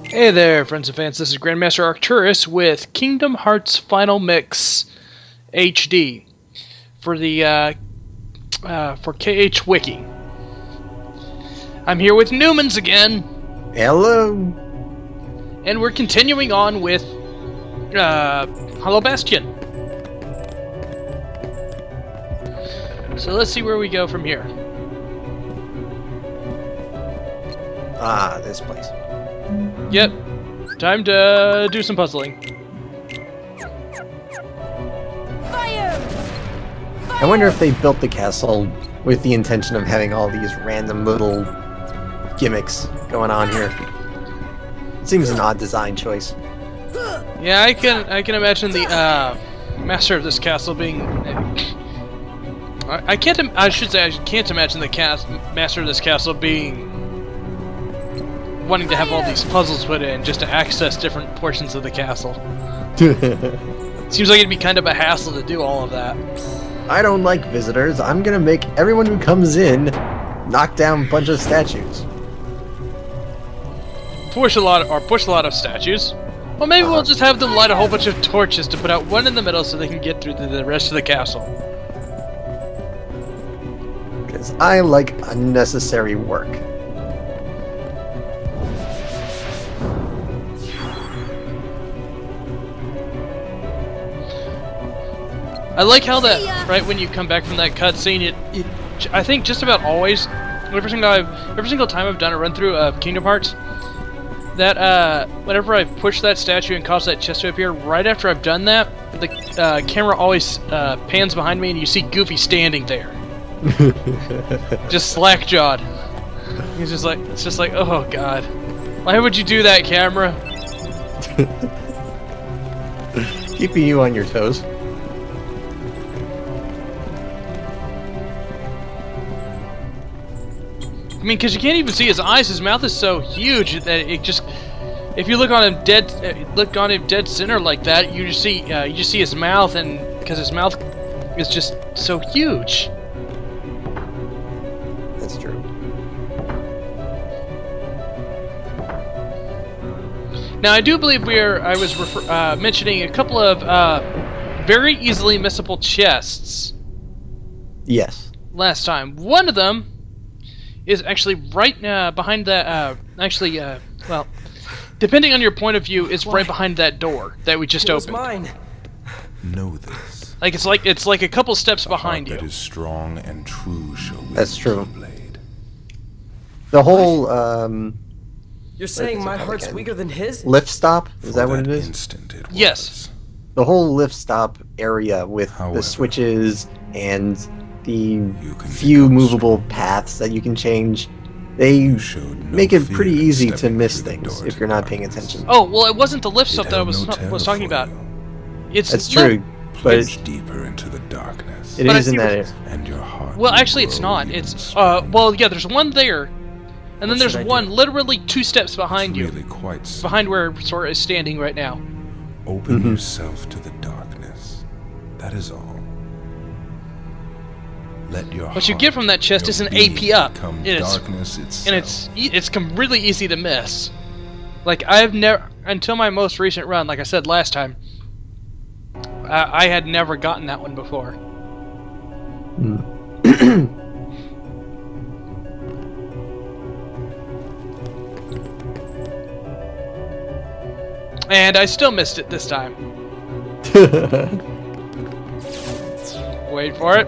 Hey there, friends and fans. This is Grandmaster Arcturus with Kingdom Hearts Final Mix HD for the for KH Wiki. I'm here with Newmans again. Hello. And we're continuing on with Hello Bastion. So let's see where we go from here. Ah, this place. Yep. Time to do some puzzling. Fire! I wonder if they built the castle with the intention of having all these random little gimmicks going on here. It seems an odd design choice. Yeah, I can imagine the master of this castle being. I can't imagine the master of this castle being wanting to have all these puzzles put in just to access different portions of the castle. Seems like it'd be kind of a hassle to do all of that. I don't like visitors. I'm gonna make everyone who comes in knock down a bunch of statues. Push a lot of statues. Well, maybe we'll just have them light a whole bunch of torches to put out one in the middle so they can get through to the rest of the castle. Because I like unnecessary work. I like how that right when you come back from that cutscene, I think just about always, every single time I've done a run through of Kingdom Hearts, that whenever I push that statue and cause that chest to appear, right after I've done that, the camera always pans behind me and you see Goofy standing there, just slack-jawed. It's just like, oh god, why would you do that, camera? Keeping you on your toes. I mean, because you can't even see his eyes. His mouth is so huge that it just—if you look on him dead center like that, you just see his mouth, and because his mouth is just so huge. That's true. Now, I do believe I was mentioning a couple of very easily missable chests. Yes. Last time, one of them is actually right behind that. Well, depending on your point of view, is right behind that door that we just opened. Mine. Know this. Like it's like a couple steps behind you. That is strong and true shall win That's true. the blade. The whole You're saying my heart's weaker than his? lift stop? Is For that what it is? Instant it Yes. The whole lift stop area with However, the switches and the you can few become movable strong. paths that you can change, they You showed no make it fear pretty in easy to stepping miss through the things door if to you're not paying darkness. attention. Oh well, it wasn't the lift It stuff that I held was no terror talking for about. you. It's That's true, but Plunge deeper into the darkness. it But I is in see that what- area. And your heart Well, will actually, it's grow not. even It's stronger. well, yeah. There's one there, and then What there's should I one do? literally 2 steps behind you, Really quite simple. behind where Sora is standing right now. Open Mhm. yourself to the darkness. That is all. Let your What you heart, get from that chest your is an being AP up, become and it's- darkness itself. And it's really easy to miss. Like I've never, until my most recent run, like I said last time, I had never gotten that one before. And I still missed it this time. Wait for it.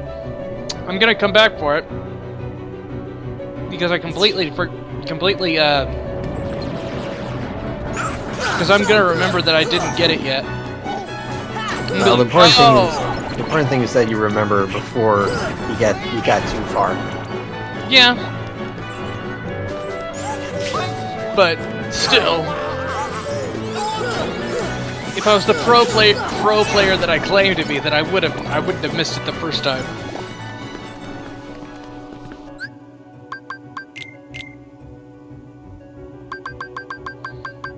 I'm gonna come back for it because I completely because I'm gonna remember that I didn't get it yet. Well, the important thing is that you remember before you got too far. Yeah. But still, if I was the pro player that I claim to be, then I wouldn't have missed it the first time.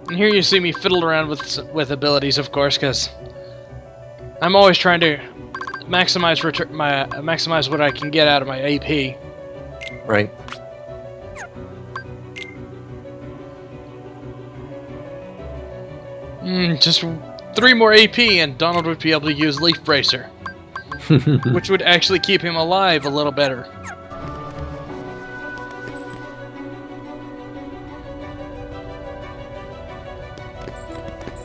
And here you see me fiddle around with abilities, of course, because I'm always trying to maximize what I can get out of my AP. Right. Just 3 more AP and Donald would be able to use Leaf Bracer. Which would actually keep him alive a little better.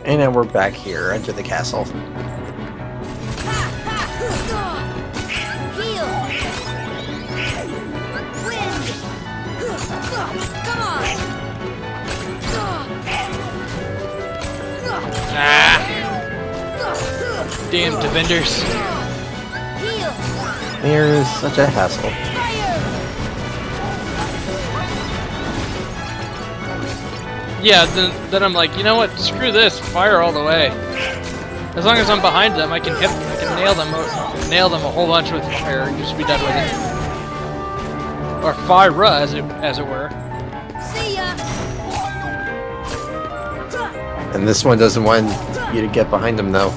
And now we're back here, enter the castle. Ah! Damn defenders. There's such a hassle. Yeah, then I'm like, you know what? Screw this. Fire all the way. As long as I'm behind them, I can nail them a whole bunch with fire and just be done with it. Or fire, as it were. See ya. And this one doesn't want you to get behind him, though.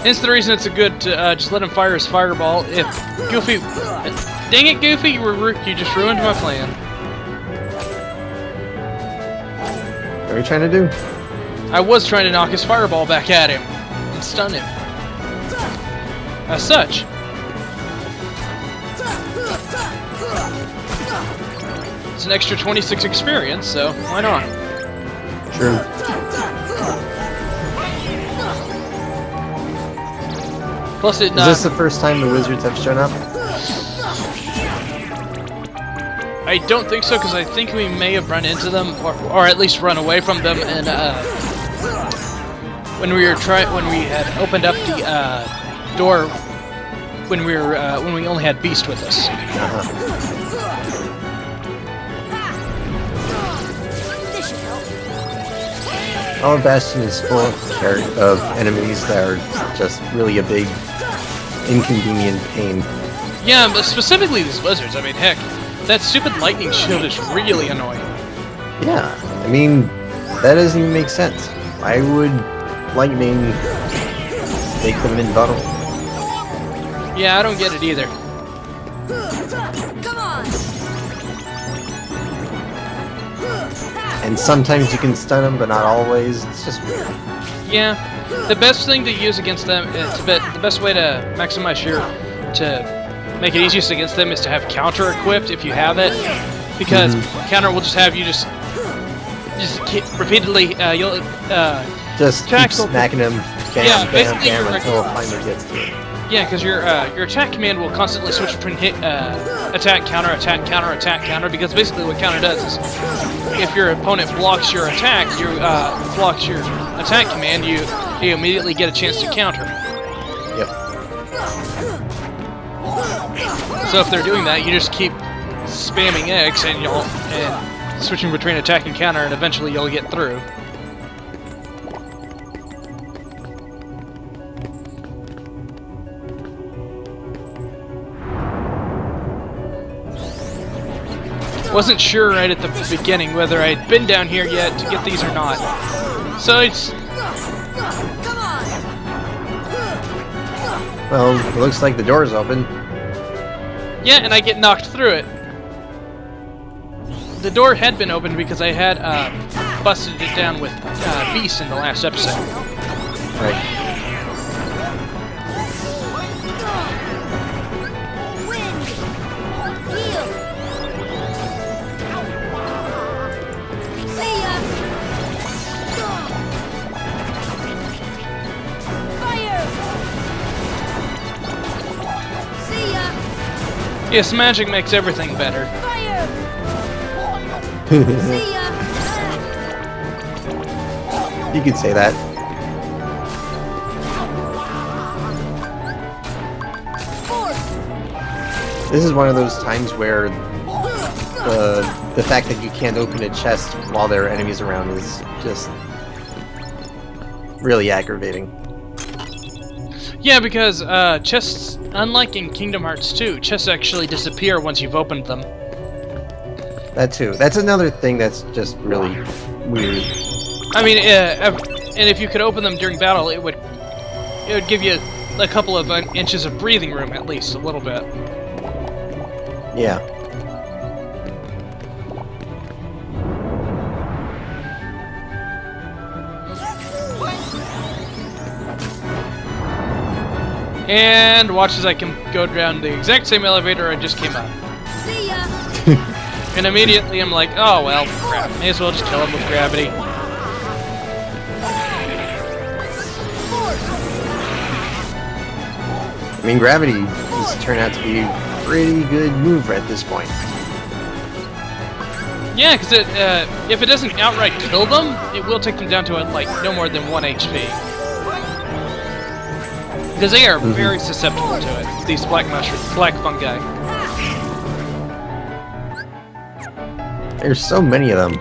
Hence the reason it's a good to just let him fire his fireball. If Goofy, dang it, Goofy, you just ruined my plan. What are you trying to do? I was trying to knock his fireball back at him and stun him. As such, it's an extra 26 experience, so why not? True. Plus, it. Is this the first time the wizards have shown up? I don't think so, because I think we may have run into them, or at least run away from them, and when we had opened up the door when we only had Beast with us. All Bastion is full of enemies that are just really a big inconvenient pain. Yeah, but specifically these wizards. I mean, heck, that stupid lightning shield is really annoying. Yeah, I mean, that doesn't even make sense. Why would lightning make them invulnerable? Yeah, I don't get it either. Come on. And sometimes you can stun them, but not always. It's just weird. Yeah, the best thing to use against them, the best way to maximize to make it easiest against them is to have counter equipped if you have it, because counter will just have you just keep repeatedly you'll just keep smacking them, bam, bam, bam, your until it finally gets to it. Yeah, because your attack command will constantly switch between attack, counter, because basically what counter does is if your opponent blocks your attack, blocks your attack command, you immediately get a chance to counter. Yep. So if they're doing that, you just keep spamming X and switching between attack and counter, and eventually you'll get through. Wasn't sure right at the beginning whether I'd been down here yet to get these or not. So it's... Well, it looks like the door's open. Yeah, and I get knocked through it. The door had been opened because I had busted it down with Beast in the last episode. Right. Yes, magic makes everything better. You could say that. This is one of those times where the fact that you can't open a chest while there are enemies around is just really aggravating. Yeah, because chests, unlike in Kingdom Hearts 2, chests actually disappear once you've opened them. That too. That's another thing that's just really weird. I mean, and if you could open them during battle, it would give you a couple of inches of breathing room, at least, a little bit. Yeah. And watch as I can go down the exact same elevator I just came up. See ya. And immediately I'm like, oh well, crap. May as well just kill him with gravity. I mean, gravity has turned out to be a pretty good move at this point. Yeah, because if it doesn't outright kill them, it will take them down to like no more than 1 HP. Because they are very susceptible to it. These black fungi. There's so many of them.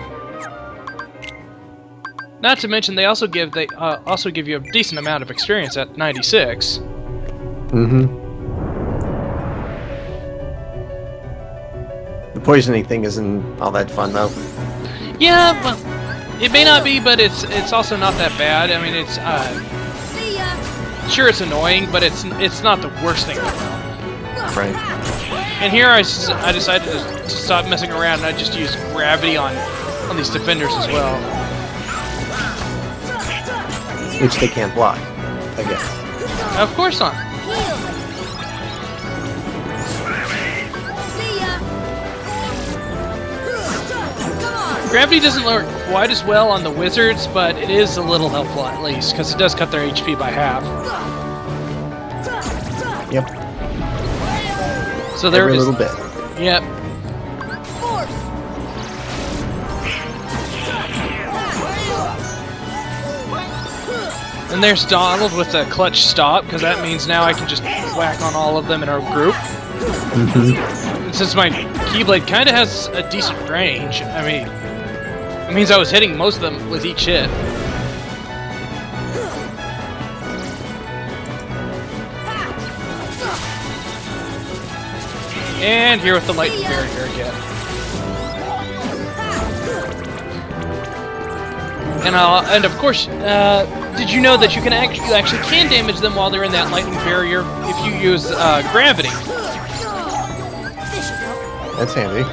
Not to mention, they also give you a decent amount of experience at 96. The poisoning thing isn't all that fun, though. Yeah, well, it may not be, but it's also not that bad. I mean, it's See ya. sure it's annoying, but it's not the worst thing in the world. Right. And here I decided to stop messing around, and I just used gravity on these defenders as well. Which they can't block, I guess. Of course not. Heal. See ya. Come on. Gravity doesn't work quite as well on the wizards, but it is a little helpful at least, because it does cut their HP by half. Yep. So there Every is. little bit. Yep. Force. And there's Donald with a clutch stop, because that means now I can just whack on all of them in our group. And since my Keyblade kind of has a decent range, I mean, it means I was hitting most of them with each hit. And here with the lightning barrier again. And of course, did you know that you actually can damage them while they're in that lightning barrier if you use gravity? That's handy.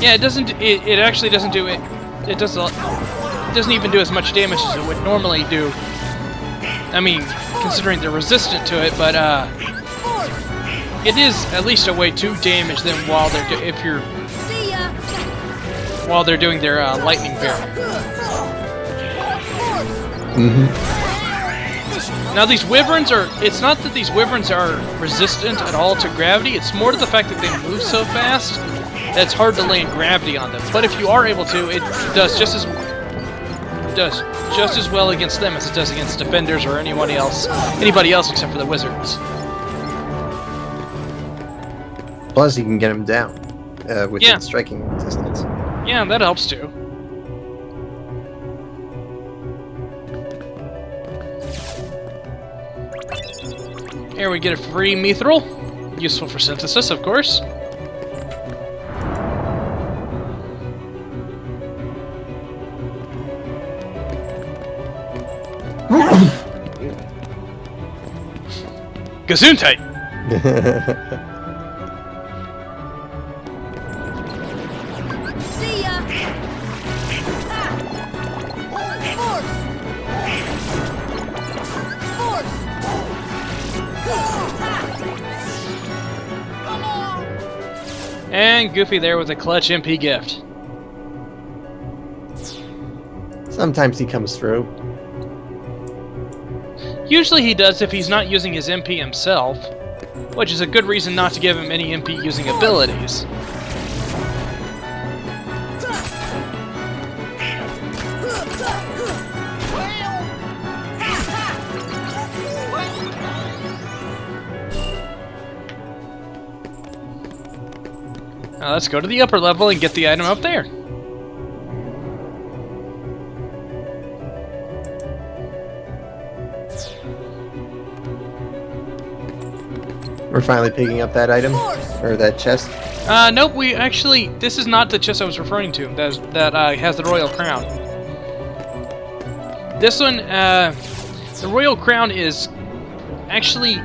Yeah, it doesn't. It actually doesn't do it. It doesn't even do as much damage as it would normally do. I mean, considering they're resistant to it, but it is at least a way to damage them while they're See ya. while they're doing their lightning barrier. Now these wyverns are, it's not that these wyverns are resistant at all to gravity, it's more to the fact that they move so fast that it's hard to land gravity on them. But if you are able to, it does just as well against them as it does against defenders or anybody else except for the wizards. Plus, you can get them down within Yeah. striking distance. Yeah, that helps too. Here we get a free mithril, useful for synthesis, of course. Gesundheit! See ya. Force. Force. And Goofy there with a clutch MP gift. Sometimes he comes through. Usually he does if he's not using his MP himself, which is a good reason not to give him any MP using abilities. Now let's go to the upper level and get the item up there. We're finally picking up that item, or that chest. Nope, this is not the chest I was referring to, that has the Royal Crown. This one, the Royal Crown is actually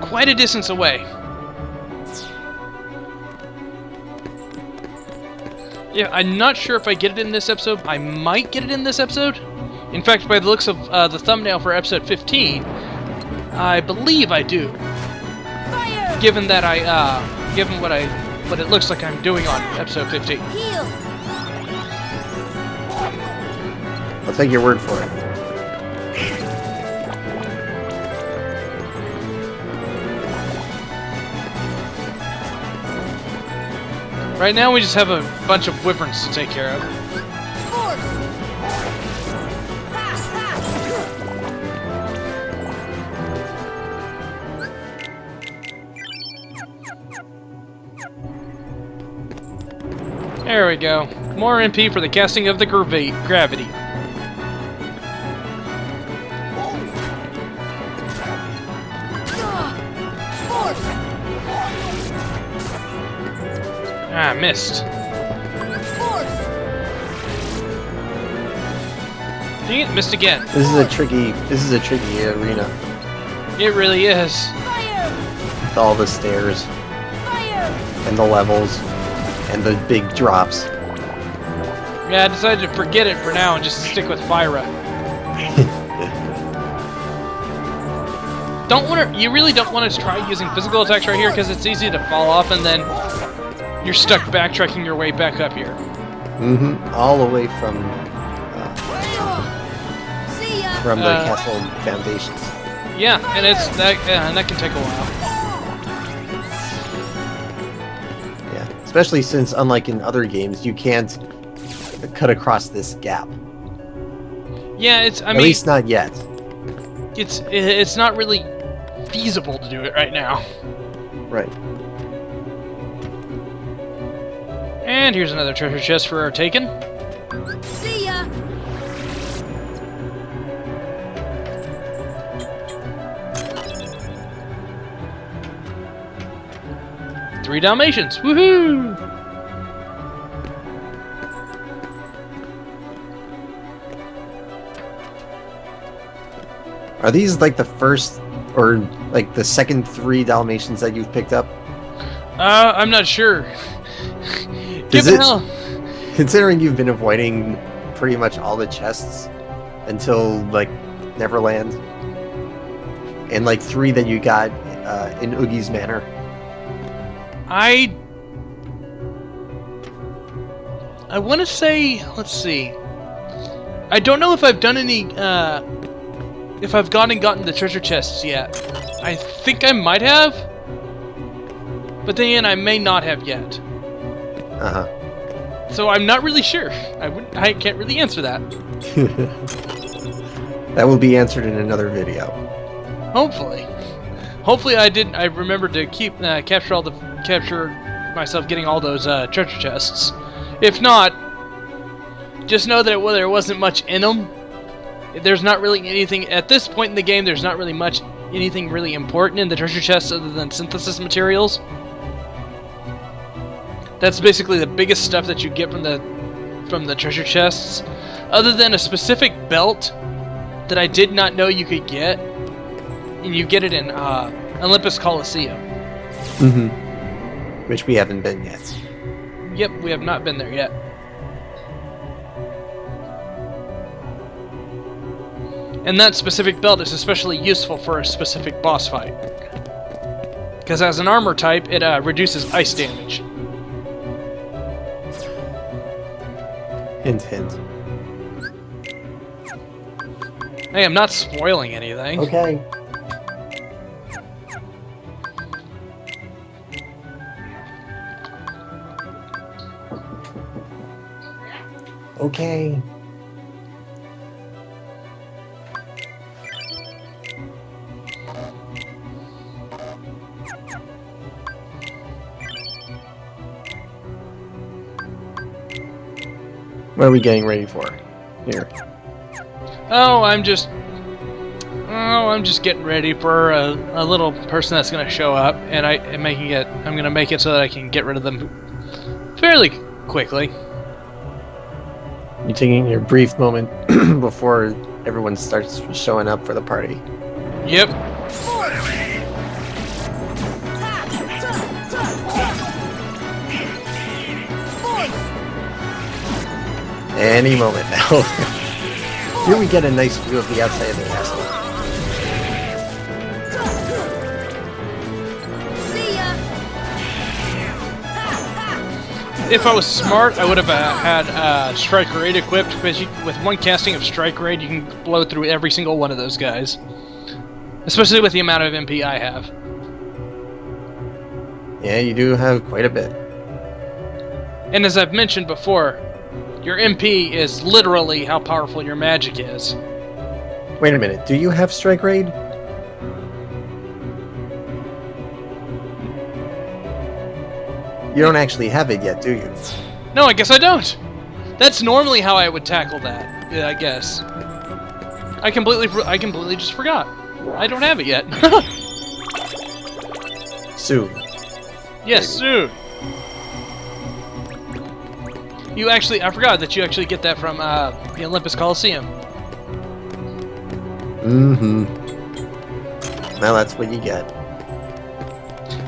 quite a distance away. Yeah, I'm not sure if I get it in this episode. I might get it in this episode. In fact, by the looks of the thumbnail for episode 15, I believe I do. Fire! Given that given what it looks like I'm doing on episode 15. Heal! I'll take your word for it. Right now we just have a bunch of wyverns to take care of. Force! Ha, ha. There we go. More MP for the casting of the gravity. Force! Ah, missed. Force! Dang it, missed again. This is a tricky arena It really is. Fire! with all the stairs Fire! and the levels and the big drops. Yeah, I decided to forget it for now and just stick with Fyra. You really don't want to try using physical attacks right here because it's easy to fall off and then you're stuck backtracking your way back up here. All the way from See ya! the castle foundations. Yeah, and that can take a while. Yeah, especially since, unlike in other games, you can't cut across this gap. Yeah, At least not yet. it's not really feasible to do it right now. Right. And here's another treasure chest for our taken. See ya! 3 Dalmatians. Woohoo! Are these like the first or like the second 3 Dalmatians that you've picked up? I'm not sure. Does Given it- how Considering you've been avoiding pretty much all the chests until like Neverland, and like 3 that you got in Oogie's Manor. I want to say, let's see. I don't know if I've done any, if I've gone and gotten the treasure chests yet. I think I might have, but then again, I may not have yet. Uh-huh. So I'm not really sure. I can't really answer that. That will be answered in another video. Hopefully. Hopefully I remembered to keep capture myself getting all those treasure chests. If not, just know that there wasn't much in them. There's not really anything at this point in the game. There's not really anything really important in the treasure chests other than synthesis materials. That's basically the biggest stuff that you get from the treasure chests, other than a specific belt that I did not know you could get. And you get it in Olympus Coliseum. Which we haven't been yet. Yep, we have not been there yet. And that specific belt is especially useful for a specific boss fight. Because as an armor type, it reduces ice damage. Hint, hint. Hey, I'm not spoiling anything. Okay. Okay. What are we getting ready for here? Oh, I'm just getting ready for a little person that's gonna show up, and I'm gonna make it so that I can get rid of them fairly quickly. You taking your brief moment before everyone starts showing up for the party. Yep. Any moment now. Here we get a nice view of the outside of the castle. If I was smart, I would have had Strike Raid equipped, because with one casting of Strike Raid, you can blow through every single one of those guys. Especially with the amount of MP I have. Yeah, you do have quite a bit. And as I've mentioned before, your MP is literally how powerful your magic is. Wait a minute, do you have Strike Raid? You don't actually have it yet, do you? No, I guess I don't. That's normally how I would tackle that. Yeah, I guess. I completely just forgot. I don't have it yet. Soon. Yes, soon. You actually, I forgot that you actually get that from the Olympus Coliseum. Mm-hmm. Well, that's what you get.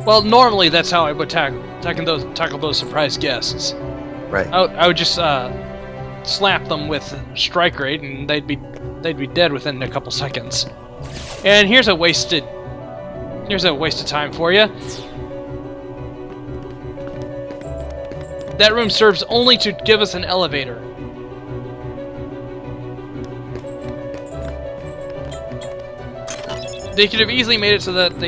Well, normally that's how I would tackle those surprise guests. Right. I would just slap them with Strike Raid, and they'd be dead within a couple seconds. And here's a wasted time for you. That room serves only to give us an elevator. They could have easily made it so that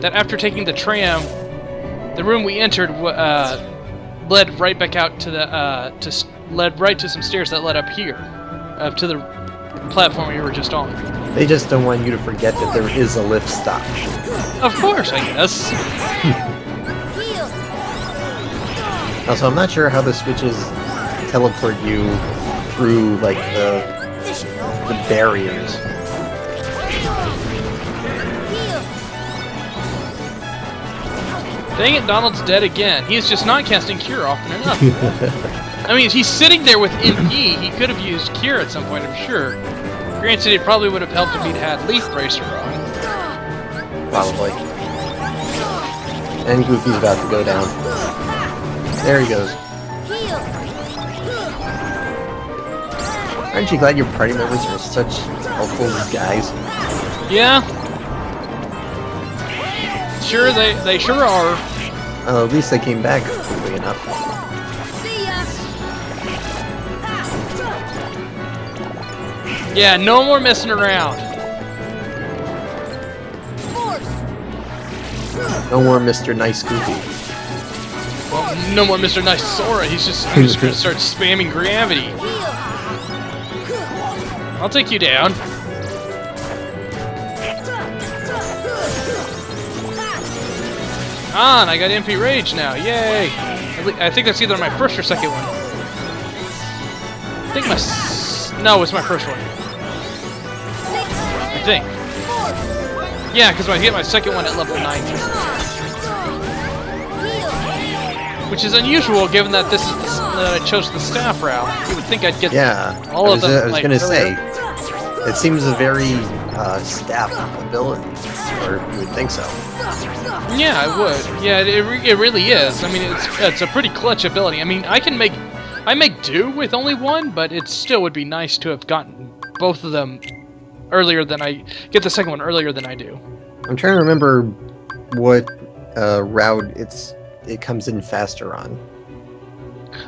that after taking the tram, the room we entered led right back out to the led right to some stairs that led up here, up to the platform we were just on. They just don't want you to forget that there is a lift stop. Of course, I guess. Also, I'm not sure how the switches teleport you through, like, the barriers. Dang it, Donald's dead again. He's just not casting Cure often enough. I mean, he's sitting there with MP. He could have used Cure at some point, I'm sure. Granted, it probably would have helped if he'd had Leaf Bracer on. Probably. And Goofy's about to go down. There he goes. Aren't you glad your party members are such helpful guys? Yeah. Sure, they sure are. At least they came back quickly enough. See ya. Yeah, no more messing around. Force. No more Mr. Nice Goofy. Well, no more Mr. Nice Sora. I'm just gonna start spamming gravity. I'll take you down. On, I got MP Rage now. Yay! I think that's either my first or second one. I think no, it's my first one. I think. Yeah, because I get my second one at level 90. Which is unusual, given that this is I chose the staff route. You would think I'd get all of them. I was like, gonna say, it seems a very staff ability, or you would think so. Yeah, I would. Yeah, it really is. I mean, it's a pretty clutch ability. I mean, I make do with only one, but it still would be nice to have gotten both of them earlier than get the second one earlier than I do. I'm trying to remember what route it comes in faster on.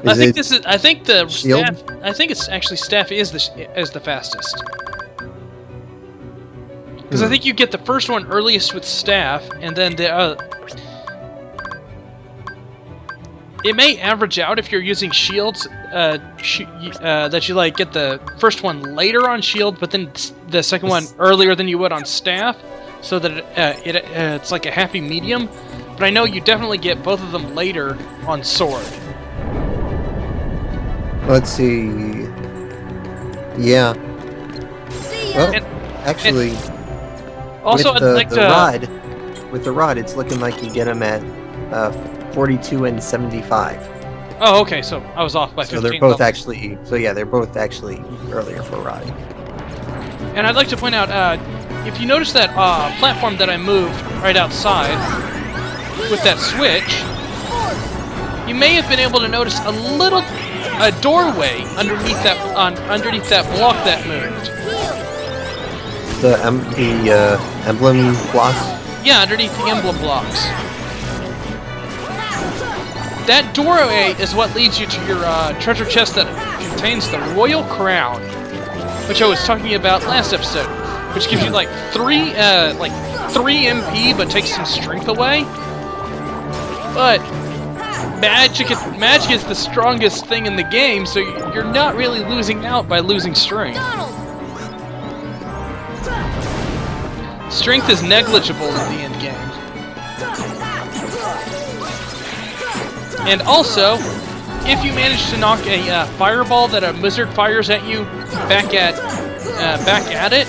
I think the Shield? staff. I think it's actually staff is the fastest. Because I think you get the first one earliest with staff, and then the it may average out if you're using shields. That you like get the first one later on shield, but then the second one earlier than you would on staff, so that it's like a happy medium. But I know you definitely get both of them later on sword. Let's see. Yeah. Well, actually. Also, with the rod, it's looking like you get them at 42 and 75. Oh, okay. So I was off by 15. So they're both actually. So yeah, they're both actually earlier for rod. And I'd like to point out, if you notice that platform that I moved right outside with that switch, you may have been able to notice a doorway underneath that block that moved. The emblem blocks? Yeah, underneath the emblem blocks. That doorway is what leads you to your treasure chest that contains the Royal Crown, which I was talking about last episode, which gives you like 3 MP but takes some strength away. But magic is the strongest thing in the game, so you're not really losing out by losing strength. Strength is negligible in the end game. And also, if you manage to knock a fireball that a wizard fires at you back at it,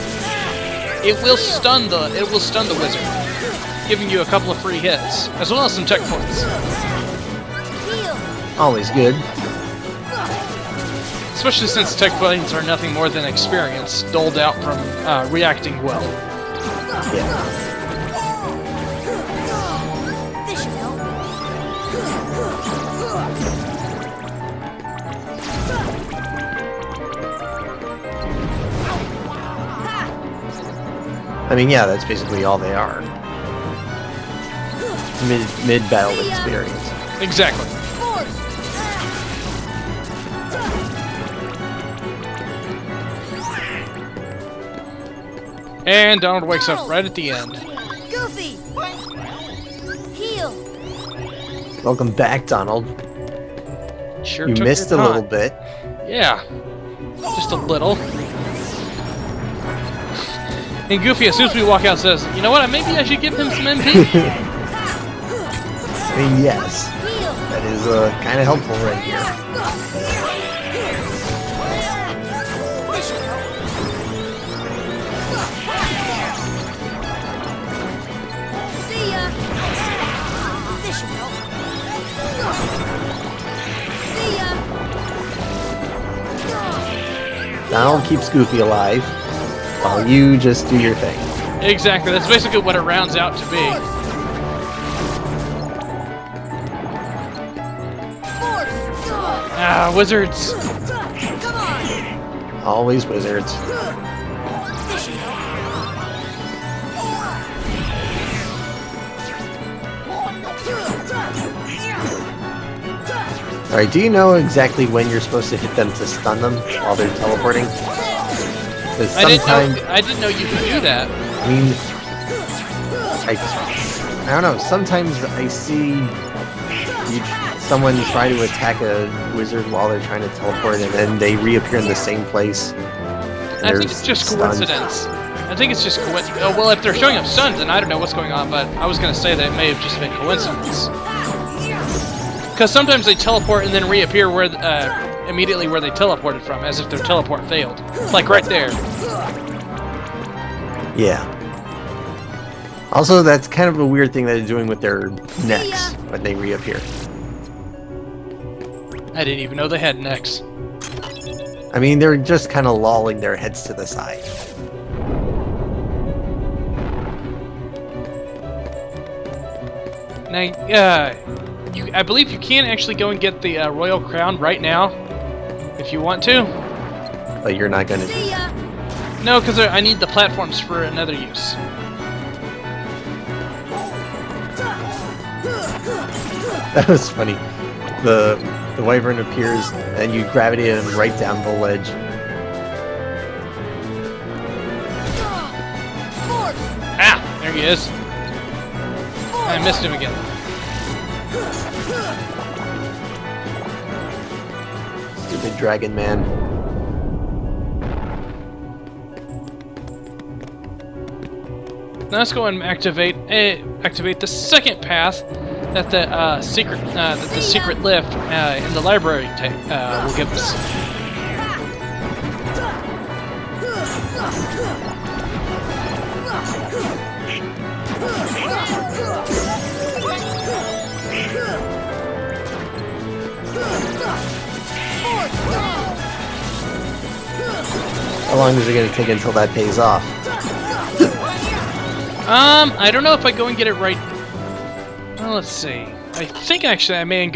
it will stun the wizard, giving you a couple of free hits, as well as some checkpoints. Always good. Especially since checkpoints are nothing more than experience doled out from reacting well. Yeah. I mean, yeah, that's basically all they are. Mid-battle experience. Exactly. And Donald wakes up right at the end. Goofy! Heal! Welcome back, Donald. Sure You took missed a your little time. bit. Yeah. Just a little. And Goofy, as soon as we walk out, says, "You know what? Maybe I should give him some MP." I mean, yes. That is kind of helpful right here. See ya! This should help. See ya! Donald keeps Goofy alive, while you just do your thing. Exactly. That's basically what it rounds out to be. Ah, wizards. Come on! Always wizards. This should help. Alright, do you know exactly when you're supposed to hit them to stun them while they're teleporting? Because I didn't know you could do that. I mean, I don't know. Sometimes I see someone try to attack a wizard while they're trying to teleport, and then they reappear in the same place. I think it's just coincidence. I think it's just coincidence. Oh, well, if they're showing up stunned, then I don't know what's going on, but I was going to say that it may have just been coincidence. Because sometimes they teleport and then reappear where immediately where they teleported from, as if their teleport failed. Like right there. Yeah. Also, that's kind of a weird thing that they're doing with their necks when they reappear. I didn't even know they had necks. I mean, they're just kind of lolling their heads to the side. Now, I believe you can actually go and get the Royal Crown right now, if you want to. But you're not going to. See ya! No, because I need the platforms for another use. That was funny. The wyvern appears, and you gravitate him right down the ledge. Ah! There he is. I missed him again. Stupid dragon man. Now let's go and activate the second path that the secret lift in the library will give us. How long is it going to take until that pays off? I don't know if I go and get it right. Well, let's see. I think actually I may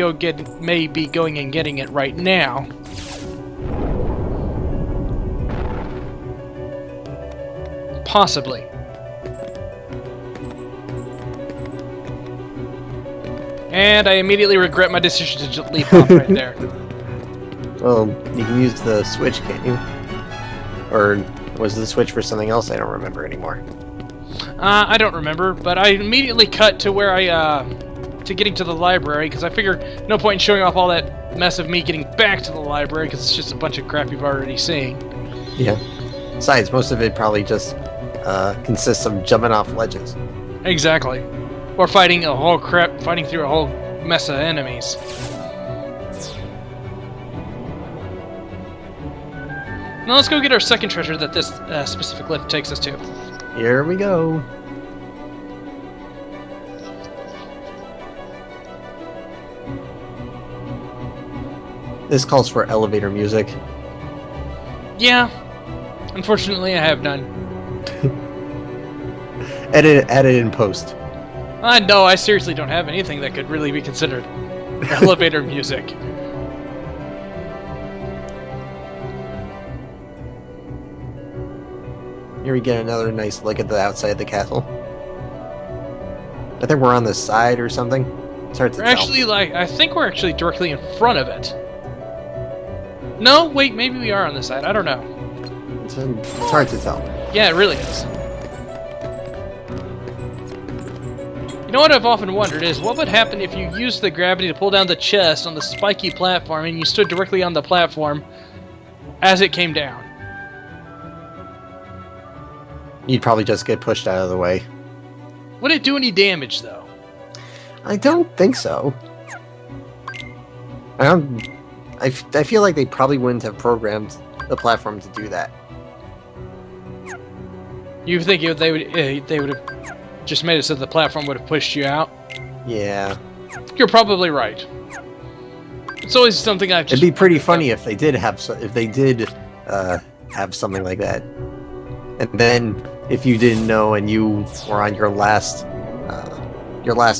be going and getting it right now. Possibly. And I immediately regret my decision to leap off right there. Well, you can use the switch, can't you? Or was the switch for something else? I don't remember anymore. I don't remember, but I immediately cut to where to getting to the library, because I figured no point in showing off all that mess of me getting back to the library, because it's just a bunch of crap you've already seen. Yeah. Besides, most of it probably just consists of jumping off ledges. Exactly. Or fighting through a whole mess of enemies. Now let's go get our second treasure that this specific lift takes us to. Here we go. This calls for elevator music. Yeah. Unfortunately, I have none. Edit in post. No, I seriously don't have anything that could really be considered elevator music. Here we get another nice look at the outside of the castle. I think we're on the side or something. It's hard to tell. Actually, I think we're actually directly in front of it. No, wait, maybe we are on the side. I don't know. It's hard to tell. Yeah, it really is. You know what I've often wondered is, what would happen if you used the gravity to pull down the chest on the spiky platform and you stood directly on the platform as it came down? You'd probably just get pushed out of the way. Would it do any damage, though? I don't think so. I feel like they probably wouldn't have programmed the platform to do that. You think they would have just made it so the platform would have pushed you out? Yeah. You're probably right. It's always something I've just... It'd be pretty funny if they did have have something like that. And then if you didn't know and you were on your last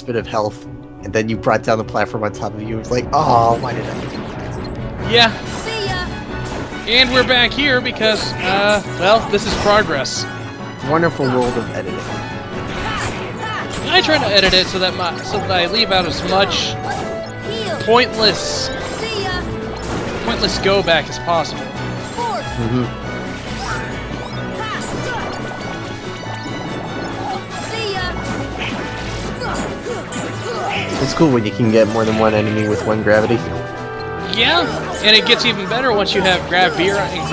bit of health, and then you brought down the platform on top of you, it's like, oh, why did I do that? Yeah. See ya. And we're back here because, well, this is progress. Wonderful world of editing. I try to edit it so that I leave out as much Heal. pointless See ya. go back as possible. Force. See ya. It's cool when you can get more than one enemy with one gravity. Yeah, and it gets even better once you have Gravira and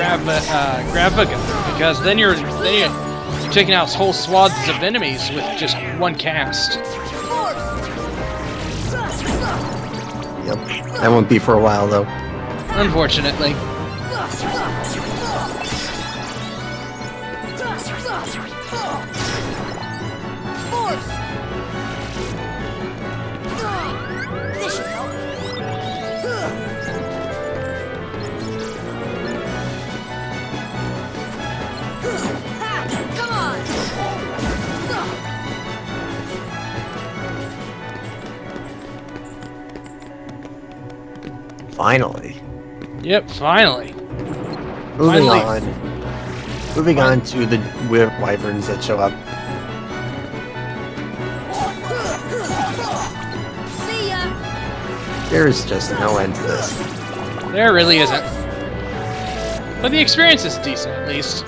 Graviga, because then you're taking out whole swaths of enemies with just one cast. Yep. That won't be for a while though. Unfortunately. This should help. Come on. Finally. Yep, finally. Moving Finally. on. Moving on to the wyverns that show up. See ya. There's just no end to this. There really isn't. But the experience is decent, at least.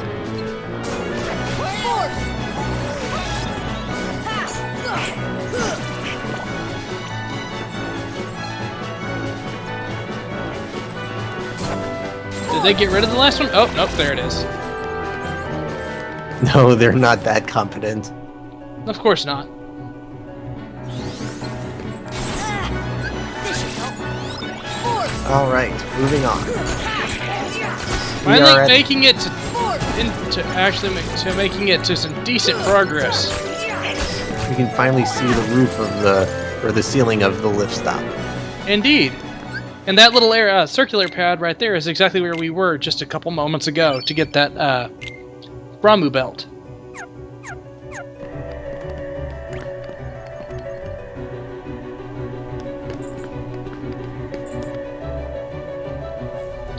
Did they get rid of the last one? Oh, nope, there it is. No, they're not that competent. Of course not. This should help. Alright, moving on. Finally are at- making it to making it to some decent progress. We can finally see the roof of the ceiling of the lift stop. Indeed. And that little circular pad right there is exactly where we were just a couple moments ago to get that Ramu belt.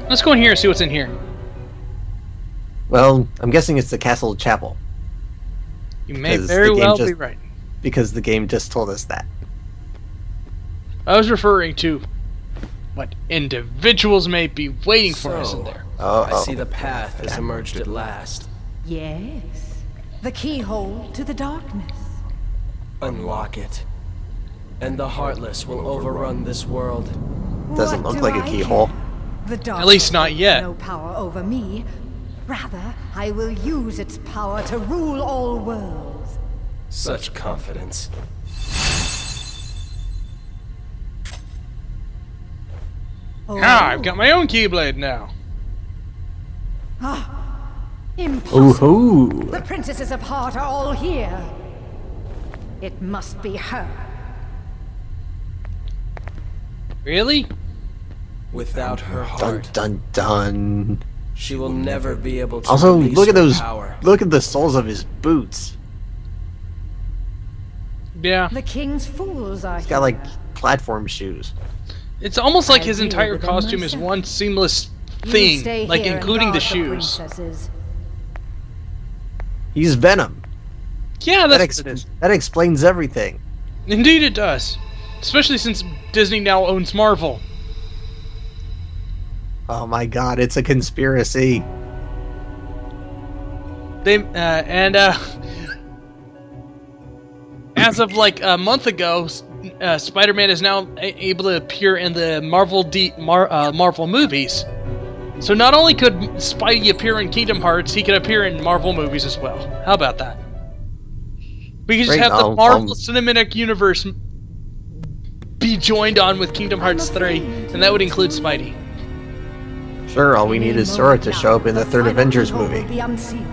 Let's go in here and see what's in here. Well, I'm guessing it's the castle chapel. You may 'Cause very the game well be just- right. Because the game just told us that. I was referring to what individuals may be waiting for us in there. I see the path has emerged at last. Yes. The keyhole to the darkness. Unlock it. And the Heartless will overrun this world. Doesn't What look do like a I keyhole. care? The darkness At least not has yet. No power over me. Rather, I will use its power to rule all worlds. Such confidence. Ah, I've got my own Keyblade now. Impossible. Ooh. The princesses of Heart are all here. It must be her. Really? Without her Dun heart, dun dun. she will never be able to Also, release look at her those. power. Look at the soles of his boots. Yeah. The king's fools are He's got like platform shoes. It's almost like I his deal entire with them costume is myself. one seamless You thing, stay like here and including the guard shoes. princesses. He's Venom. Yeah, That, that's what it is. that explains everything. Indeed it does. Especially since Disney now owns Marvel. Oh my god, it's a conspiracy. They as of like a month ago, Spider-Man is now able to appear in the Marvel movies. So not only could Spidey appear in Kingdom Hearts, he could appear in Marvel movies as well. How about that? We could just Great, have the I'll- Marvel Cinematic Universe be joined on with Kingdom Hearts 3, and that would include Spidey. Sure, all we need is Sora to show up in the third final Avengers keyhole movie. will be unsealed.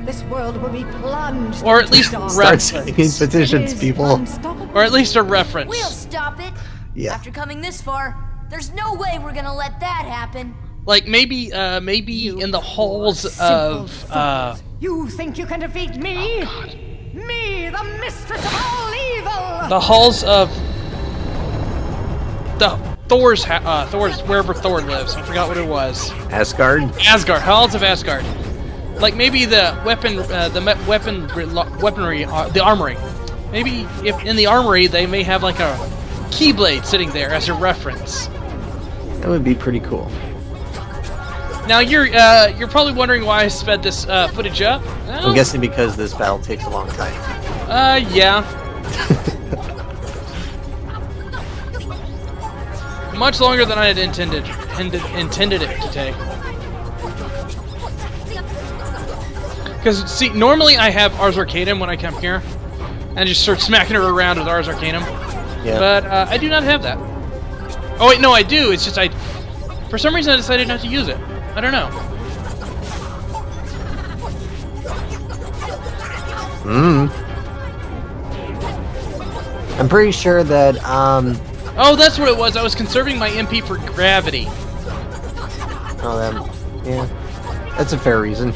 This world will be plunged Or at into least darkness. Start reference. signing petitions, It is people. unstoppable. Or at least a reference. We'll stop it. Yeah. After coming this far, there's no way we're gonna let that happen. Like maybe in the halls Simple of fools. You think you can defeat me? Me, the mistress of all evil! the halls of the Thor's wherever Thor lives. I forgot what it was. Asgard? Asgard, halls of Asgard. Like maybe the weaponry, the armory. Maybe if in the armory they may have like a Keyblade sitting there as a reference. That would be pretty cool. Now you're probably wondering why I sped this footage up. Well, I'm guessing because this battle takes a long time. Yeah. Much longer than I had intended it to take. Because, see, normally I have Ars Arcanum when I come here, and just start smacking her around with Ars Arcanum. Yeah. But I do not have that. Oh wait, no, I do. It's just for some reason I decided not to use it. I don't know. I'm pretty sure that, Oh, that's what it was. I was conserving my MP for gravity. yeah, that's a fair reason.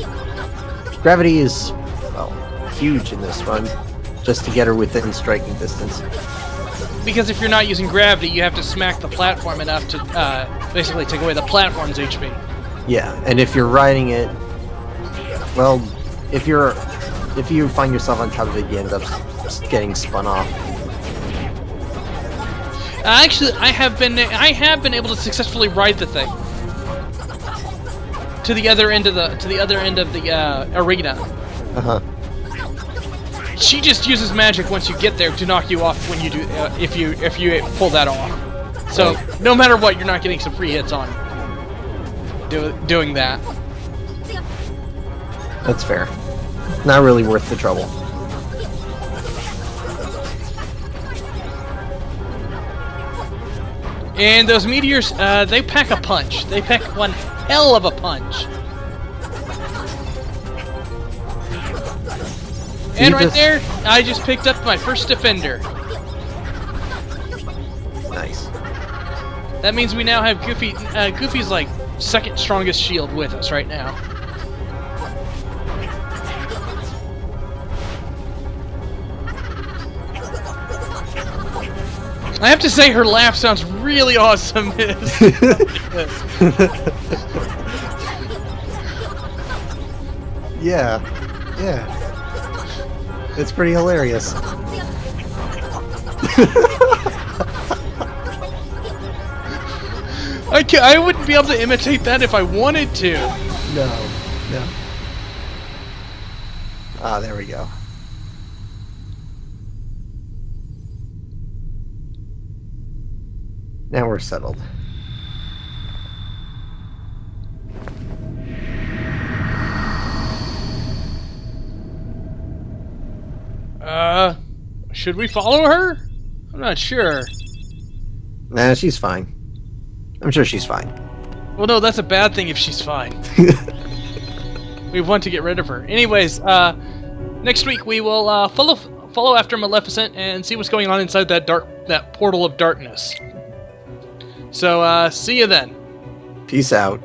Gravity is, well, huge in this run, just to get her within striking distance. Because if you're not using gravity, you have to smack the platform enough to basically take away the platform's HP. Yeah, and if you're riding it, well, if you find yourself on top of it, you end up getting spun off. Actually, I have been able to successfully ride the thing to the other end of the arena. Uh-huh. She just uses magic once you get there to knock you off when you do if you pull that off. So no matter what, you're not getting some free hits on doing that. That's fair. Not really worth the trouble. And those meteors, they pack a punch. They pack one hell of a punch. And right there, I just picked up my first defender. Nice. That means we now have Goofy. Goofy's like second strongest shield with us right now. I have to say, her laugh sounds really awesome. Yeah. It's pretty hilarious. I wouldn't be able to imitate that if I wanted to. No. Ah, there we go. Now we're settled. Should we follow her? I'm not sure. Nah, she's fine. I'm sure she's fine. Well, no, that's a bad thing if she's fine. We want to get rid of her. Anyways, next week we will follow after Maleficent and see what's going on inside that portal of darkness. So, see you then. Peace out.